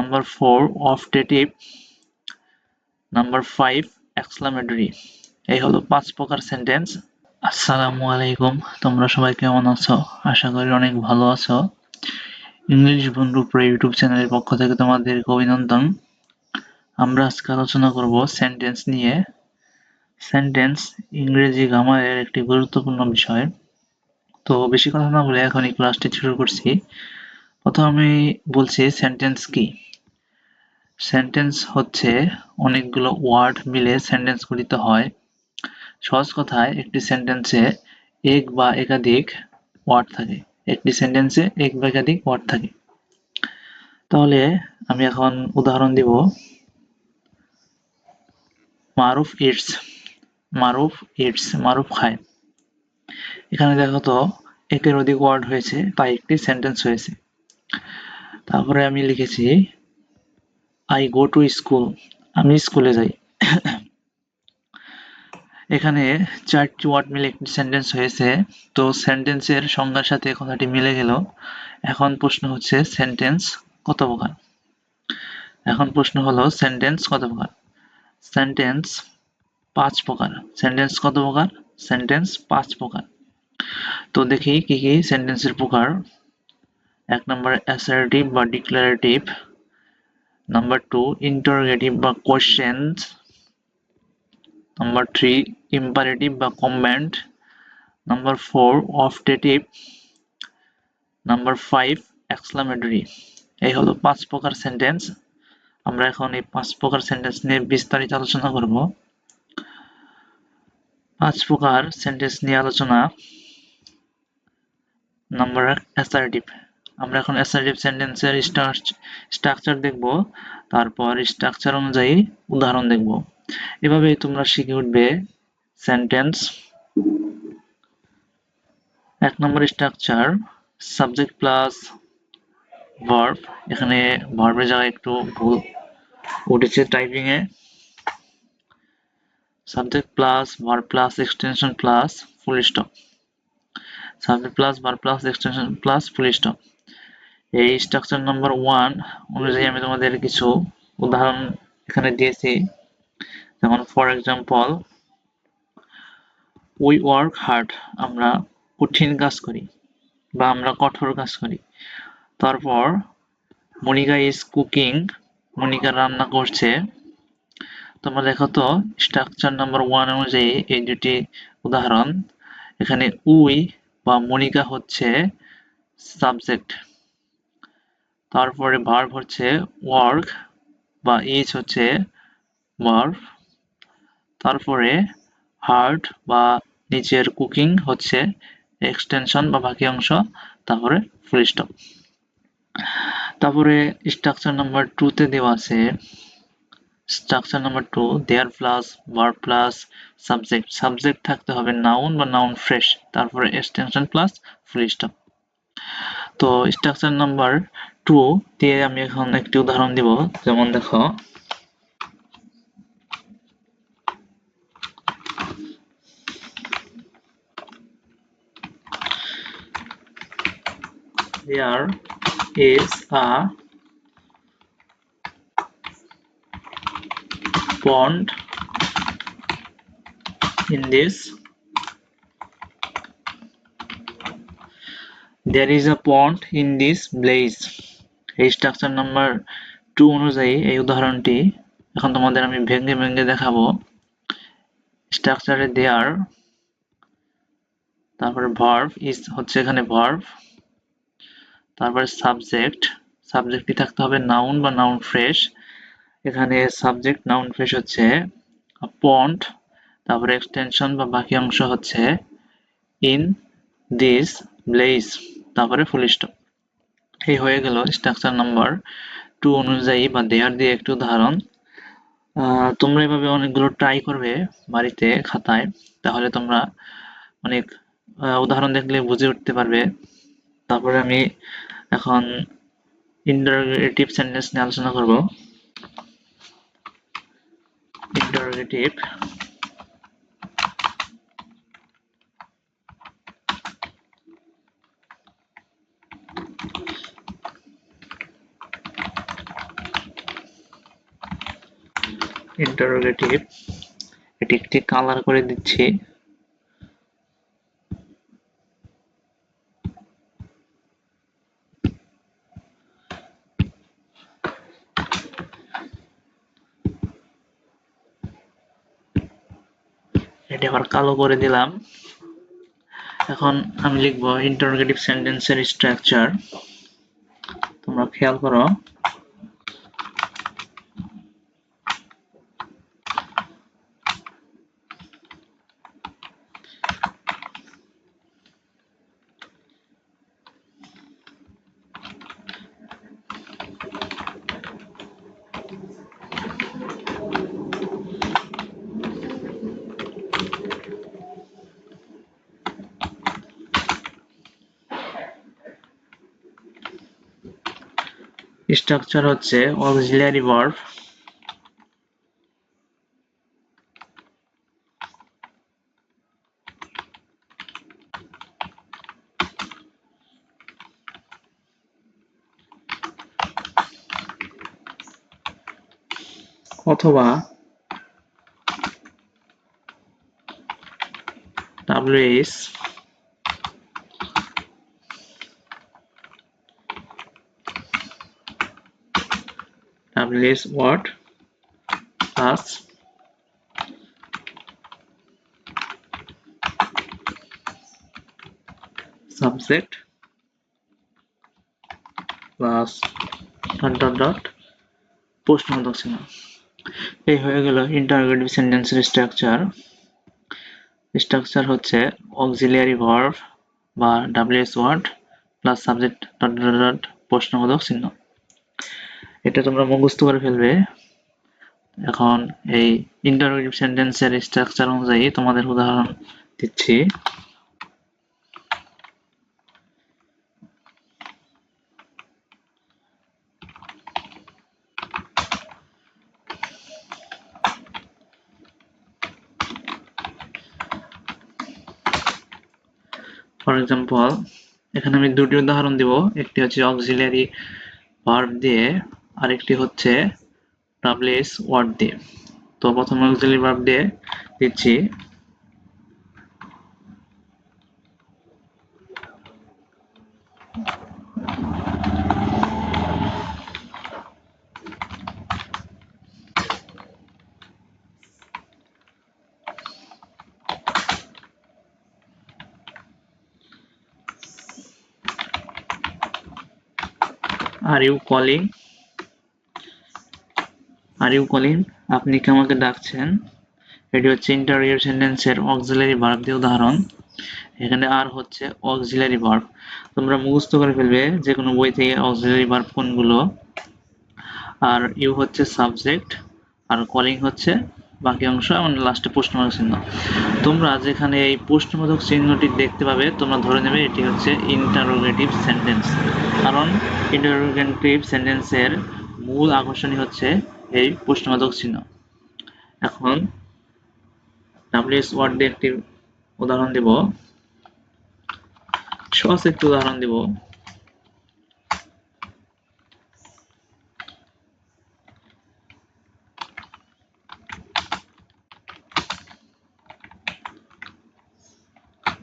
Number 4 অফটেটিভ, number 5 exclamatory. এই হলো 5 প্রকার সেন্টেন্স। আসসালামু আলাইকুম, তোমরা সবাই কেমন আছো? আশা করি অনেক ভালো আছো। ইংলিশ বন্ধু প্রে ইউটিউব চ্যানেলের পক্ষ থেকে তোমাদেরকে অভিনন্দন। আমরা আজকে আলোচনা করব সেন্টেন্স নিয়ে। সেন্টেন্স ইংরেজি গ্রামারের একটি গুরুত্বপূর্ণ বিষয়। তো বেশি কথা না বলে এখন এই ক্লাসটি শুরু করছি। প্রথমে আমি বলছি সেন্টেন্স কি। সেন্টেন্স হচ্ছে অনেকগুলো ওয়ার্ড মিলে সেন্টেন্স গঠিত হয়। সহজ কথায় একটি সেন্টেন্সে এক বা একাধিক ওয়ার্ড থাকে। একটি সেন্টেন্সে এক বা একাধিক ওয়ার্ড থাকে। তাহলে আমি এখন উদাহরণ দিব। মারুফ ইটস, মারুফ ইটস, মারুফ খায়। এখানে দেখো তো একের অধিক ওয়ার্ড হয়েছে, তাই একটি সেন্টেন্স হয়েছে। তারপরে আমি লিখেছি আই গো টু স্কুল, আমি স্কুলে যাই। এখানে 4টি ওয়ার্ড মিলে একটি সেন্টেন্স হয়েছে। তো সেন্টেন্সের সংজ্ঞার সাথে কথাটি মিলে গেল। এখন প্রশ্ন হচ্ছে সেন্টেন্স কত প্রকার? এখন প্রশ্ন হলো সেন্টেন্স কত প্রকার? সেন্টেন্স 5 প্রকার। সেন্টেন্স কত প্রকার? সেন্টেন্স 5 প্রকার। তো দেখি কি কি সেন্টেন্সের প্রকার। 1 নম্বরে অ্যাসার্টিভ বা ডিক্লারেটিভ, নাম্বার 2 ইন্টারোগেটিভ বা কোয়েশ্চেন্স, নাম্বার 3 ইম্পারেটিভ বা কমেন্ট, নাম্বার 4 অফটেটিভ, নাম্বার 5 এক্সক্লামেটরি। এই হলো 5 প্রকার সেন্টেন্স। আমরা এখন এই 5 প্রকার সেন্টেন্স নিয়ে বিস্তারিত আলোচনা করব। 5 প্রকার সেন্টেন্স নিয়ে আলোচনা। Number 1 assertive. আমরা এখন অ্যাসার্টিভ সেন্টেন্সের স্ট্রাকচার দেখব, তারপর স্ট্রাকচার অনুযায়ী উদাহরণ দেখব। এভাবেই তোমরা শিখে উঠবে সেন্টেন্স। 1 নম্বর স্ট্রাকচার সাবজেক্ট প্লাস ভার্ব। এখানে ভার্বের জায়গায় একটু ভুল উঠেছে টাইপিং এ। Subject plus verb plus extension plus full stop. Subject plus verb plus extension plus full stop. এই স্ট্রাকচার নাম্বার 1 অনুযায়ী আমি তোমাদের কিছু উদাহরণ এখানে দিয়েছি। যেমন for example, we work hard, আমরা কঠিন কাজ করি বা আমরা কঠোর কাজ করি। তারপর মনিকা ইজ কুকিং, মনিকা রান্না করছে। তোমরা দেখো তো স্ট্রাকচার নাম্বার 1 অনুযায়ী এই দুটি উদাহরণ। এখানে উই বা মনিকা হচ্ছে সাবজেক্ট, তারপরে ভার্ব হচ্ছে ওয়ার্ক বা ইজ হচ্ছে ভার্ব, তারপরে হার্ড বা নিচের কুকিং হচ্ছে এক্সটেনশন বা বাকি অংশ, তারপরে ফুল স্টপ। তারপরে স্ট্রাকচার নাম্বার 2 তে দেওয়া আছে structure number 2 there plus verb plus subject. Subject থাকতে হবে নাউন বা নাউন ফ্রেশ, তারপরে এক্সটেনশন প্লাস ফুল স্টপ। তো স্ট্রাকচার নাম্বার 2 দিয়ে আমি এখন একটি উদাহরণ দিব। যেমন দেখো, there is a pond in this, there is a pond in this place। এই স্ট্রাকচার নাম্বার 2 অনুযায়ী এই উদাহরণটি এখন তোমাদের আমি ভেঙে ভেঙে দেখাবো। স্ট্রাকচারে দেয়ার, তারপরে ভার্ব ইজ হচ্ছে এখানে ভার্ব, তারপরে সাবজেক্ট, সাবজেক্টটি থাকতে হবে নাউন বা নাউন ফ্রেশ। এখানে সাবজেক্ট নাউন ফ্রেশ হচ্ছে পন্ড, তারপরে এক্সটেনশন বা বাকি অংশ হচ্ছে ইন দিস প্লেস, তারপরে ফুল স্টপ। এই হয়ে গেল স্ট্রাকচার নাম্বার 2 অনুযায়ী বা দেয়ার দিয়ে একটি উদাহরণ। তোমরা এভাবে অনেকগুলো ট্রাই করবে বাড়িতে খাতায়, তাহলে তোমরা অনেক উদাহরণ দেখলে বুঝে উঠতে পারবে। তারপরে আমি এখন ইন্টারোগেটিভ সেন্টেন্স নিয়ে আলোচনা করব। ইন্টারোগেটিভ, ইন্টারোগেটিভ, এটি একটি কালার করে দিচ্ছি। এটি আবার কালো করে দিলাম। এখন আমি লিখব ইন্টারোগেটিভ সেন্টেন্সের স্ট্রাকচার। তোমরা খেয়াল করো, স্ট্রাকচার হচ্ছে অক্সিলিয়ারি ভার্ব, অথবা WS word plus subject plus প্রশ্নবোধক চিহ্ন। এই হয়ে গেল ইন্টারোগেটিভ সেন্টেন্সের স্ট্রাকচার। স্ট্রাকচার হচ্ছে অক্সিলিয়ারি ভার্ব বা WS ওয়ার্ড প্লাস সাবজেক্ট প্রশ্নবোধক চিহ্ন। এটা তোমরা মুখস্থ করে ফেলবে। এখন এই ইন্টারোগেটিভ সেন্টেন্সের স্ট্রাকচার অনুযায়ী তোমাদের উদাহরণ দিচ্ছি। ফর এক্সাম্পল, এখানে আমি দুটি উদাহরণ দিব, একটি হচ্ছে অক্সিলিয়ারি ভার্ব দিয়ে, আরেকটি হচ্ছে WS ওয়ার্ড দিয়ে। তো প্রথমে অক্সিলিয়ারি ভার্ব দিয়ে দিচ্ছি। আর ইউ কলিং, আপনি কি আমাকে ডাকছেন। এটি হচ্ছে ইন্টারোগেটিভ সেন্টেন্সের অক্সিলিয়ারি ভার্ব দিয়ে উদাহরণ। এখানে আর হচ্ছে অক্সিলিয়ারি ভার্ব। তোমরা মুখস্থ করে ফেলবে যে কোনো বই থেকে অক্সিলিয়ারি ভার্ব কোনগুলো। আর ইউ হচ্ছে সাবজেক্ট, আর কলিং হচ্ছে বাকি অংশ, এবং লাস্টে প্রশ্নবোধক চিহ্ন। তোমরা যেখানে এই প্রশ্নবোধক চিহ্নটি দেখতে পাবে তোমরা ধরে নেবে এটি হচ্ছে ইন্টারোগেটিভ সেন্টেন্স, কারণ ইন্টারোগেটিভ সেন্টেন্সের মূল আকর্ষণই হচ্ছে এই প্রশ্নবোধক চিহ্ন। এখন WS ওয়ার্ড দিয়ে একটি উদাহরণ দেব, সহজ একটি উদাহরণ দেব।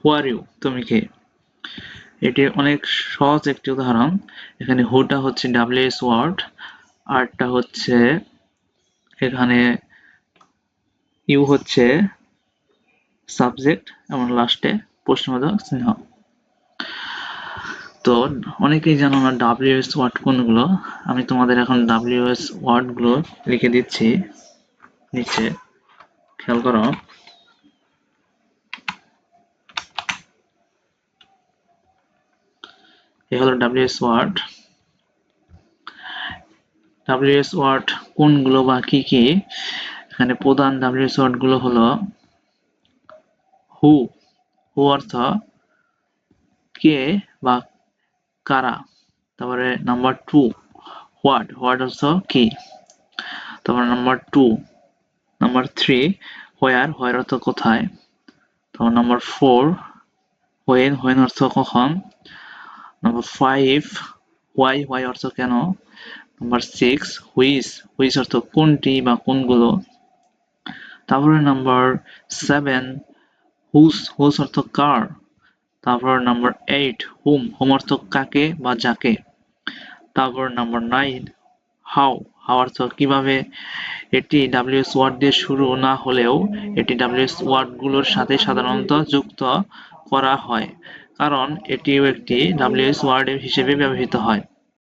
হু আর ইউ, তুমি কে। এটি অনেক সহজ একটি উদাহরণ। এখানে হুটা হচ্ছে WS ওয়ার্ড, আরটা হচ্ছে এখানে ইউ হচ্ছে সাবজেক্ট, এবং লাস্টে প্রশ্নবোধক চিহ্ন। তো অনেকেই জানো না WS ওয়ার্ড কোনগুলো। আমি তোমাদের এখন WS ওয়ার্ড গুলো লিখে দিচ্ছি নিচে, খেয়াল করো। এই হলো WS ওয়ার্ড। WS ওয়ার্ড কোনগুলো বা কি কি? এখানে প্রধান WS ওয়ার্ড গুলো হলো হু, অর্থ কে বা কারা। তারপরে নাম্বার 2 হোয়াট, অর্থ কি। তারপর নাম্বার 2, নাম্বার 3 হোয়ার, অর্থ কোথায়। তারপর নাম্বার 4 হোয়েন, অর্থ কখন। নাম্বার 5 হোয়াই, অর্থ কেন। নাম্বার 6 হুইচ, অর্থ কোনটি বা কোনগুলো। তারপরে নাম্বার 7 হুজ অর্থ কার। তারপর নাম্বার 8 হুম অর্থ কাকে বা যাকে। তারপর নাম্বার 9 হাউ অর্থ কিভাবে। এটি ডাব্লিউএস ওয়ার্ড দিয়ে শুরু না হলেও এটি ডাব্লিউএস ওয়ার্ডগুলোর সাথে সাধারণত যুক্ত করা হয়, কারণ এটিও একটি ডাব্লিউএস ওয়ার্ড হিসেবে ব্যবহৃত হয়।